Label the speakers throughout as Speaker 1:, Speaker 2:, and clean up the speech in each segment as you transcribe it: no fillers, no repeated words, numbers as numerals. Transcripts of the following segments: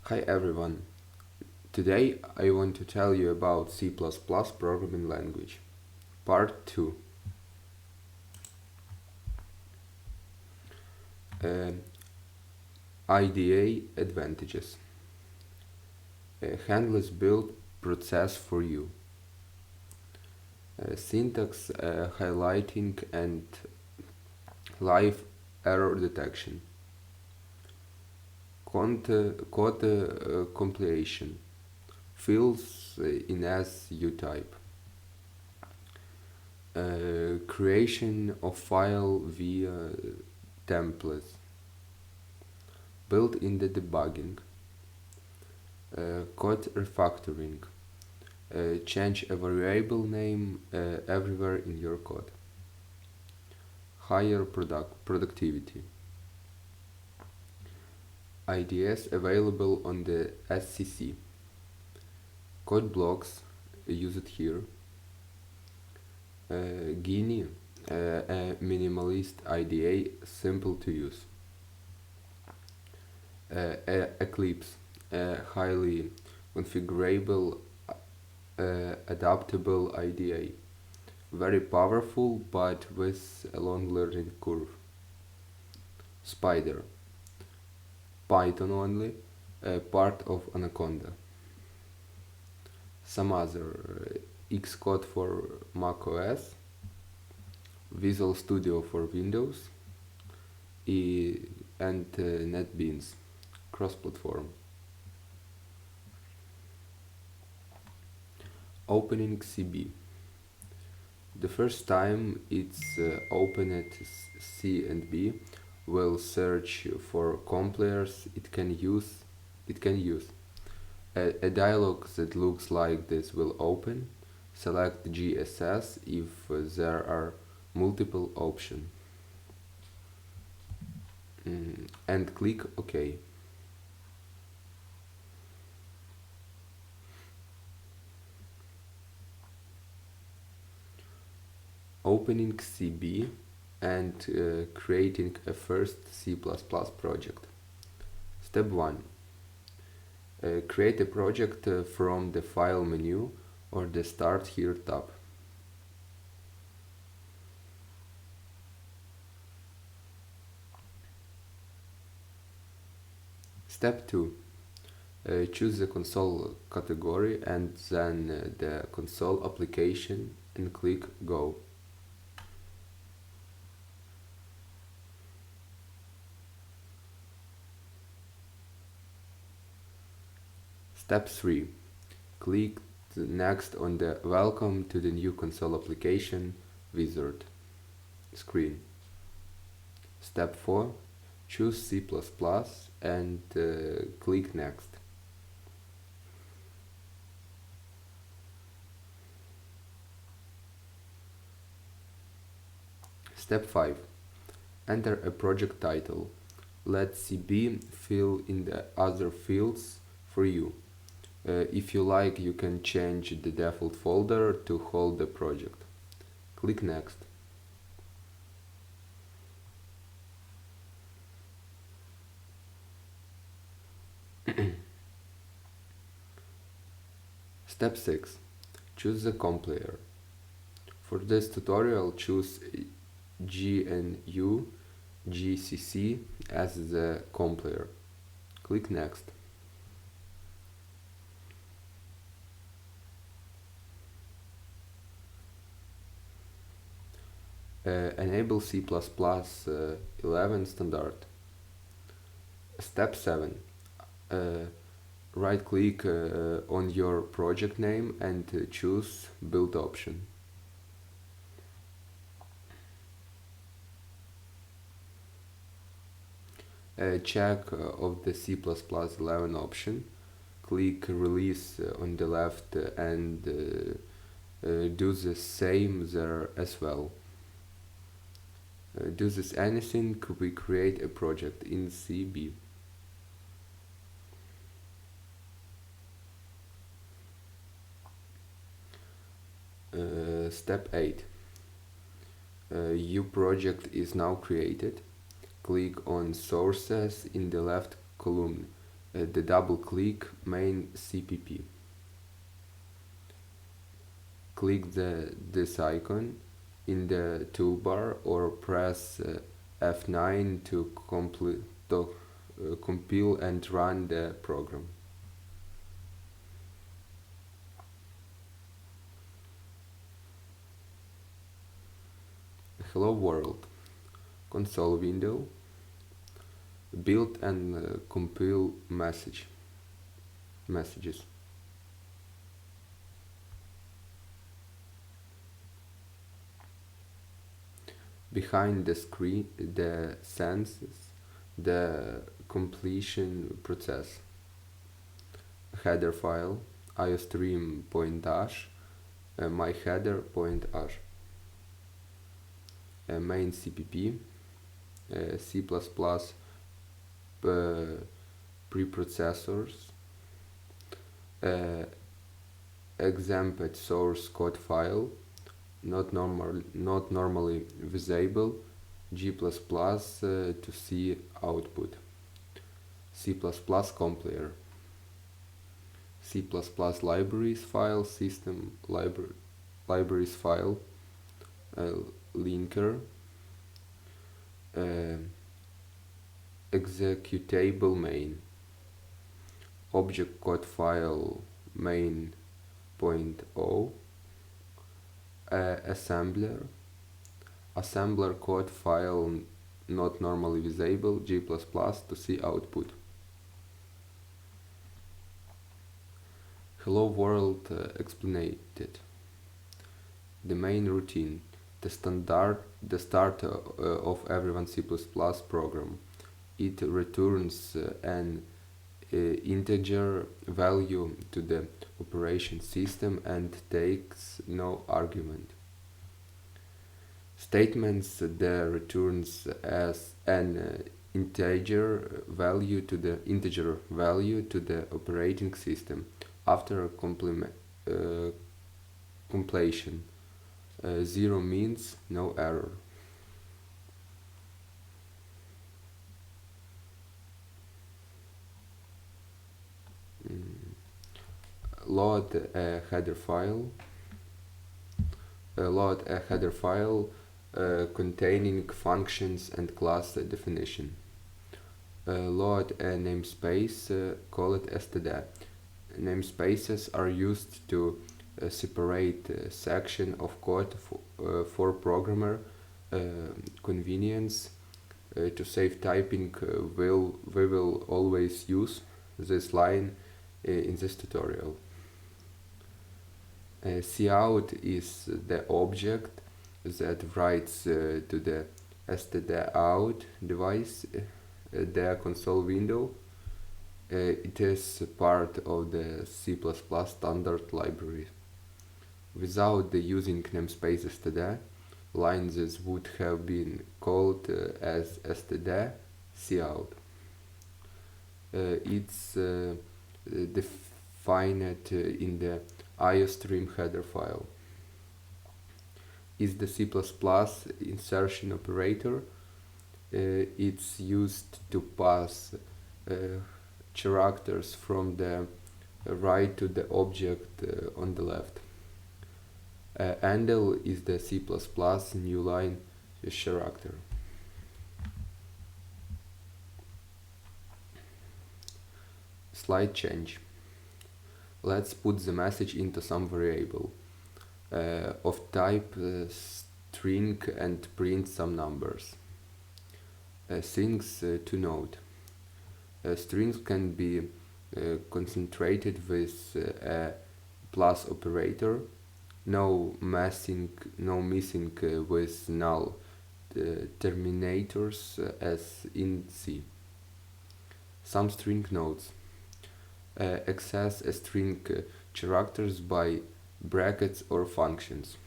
Speaker 1: Hi everyone. Today I want to tell you about C++ programming language. Part 2. Uh, IDA advantages. Handless build process for you. Syntax highlighting and live error detection. Code compilation. Fields in as you type. Creation of file via templates. Built in the debugging. Code refactoring. Change a variable name everywhere in your code. Higher productivity. IDS available on the SCC. Code blocks used here. Guinea, a minimalist IDA, simple to use. Eclipse, a highly configurable, adaptable IDA. Very powerful but with a long learning curve. Spider, Python only, part of Anaconda. Some other Xcode for macOS, Visual Studio for Windows, and NetBeans, cross-platform. Opening CB. The first time it's opened C and B will search for compilers it can use. A dialog that looks like this will open. Select GSS if there are multiple options. And click OK. Opening CB and creating a first C++ project. Step 1. Create a project from the File menu or the Start Here tab. Step 2. Choose the console category and then the console application and click Go. Step 3. Click next on the Welcome to the new console application wizard screen. Step 4. Choose C++ and click Next. Step 5. Enter a project title. Let CB fill in the other fields for you. If you like, you can change the default folder to hold the project. Click Next. Step 6. Choose the compiler. For this tutorial, choose GNU GCC as the compiler. Click Next. Enable C++ 11 standard. Step 7. Right click on your project name and choose Build option. Check of the C++ 11 option. Click Release on the left and do the same there as well. Do this anything, we create a project in CB. Step 8. Your project is now created. Click on Sources in the left column. the double-click main CPP. Click this icon in the toolbar or press F9 to compile and run the program. Hello world. Console window. Build and compile messages. Behind the screen, the senses the completion process. Header file, iostream.ash, my header.ash. Main CPP, C++ preprocessors, example source code file, not normally visible, G++ to see output, C++ compiler, C++ libraries file, system libraries file, linker, executable main, object code file main.o, assembler code file not normally visible, G++ to see output. Hello world explained. The main routine, the start of every C++ program. It returns an integer value to the operation system and takes no argument. Statements that returns as an integer value to the operating system after completion. 0 means no error. Load a header file. Load a header file containing functions and class definition. Load a namespace, call it std. Namespaces are used to separate section of code for programmer convenience. To save typing, we will always use this line in this tutorial. Cout is the object that writes to the stdout device the console window. It is part of the C++ standard library. Without the using namespace std, lines would have been called as std cout. It's defined in the iostream header file. Is the C++ insertion operator. It's used to pass characters from the right to the object on the left. Handle is the C++ new line character. Slide change. Let's put the message into some variable of type string and print some numbers. Things to note. Strings can be concentrated with a plus operator, no missing with null terminators as in C. Some string notes. Access a string characters by brackets or functions.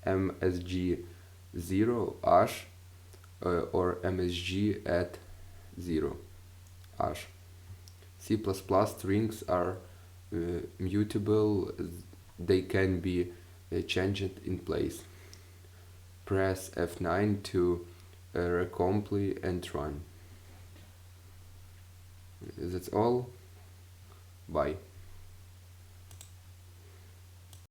Speaker 1: MSG 0 hash or MSG at 0 hash. C++ strings are mutable, they can be changed in place. Press F9 to recompile and run. That's all. Bye.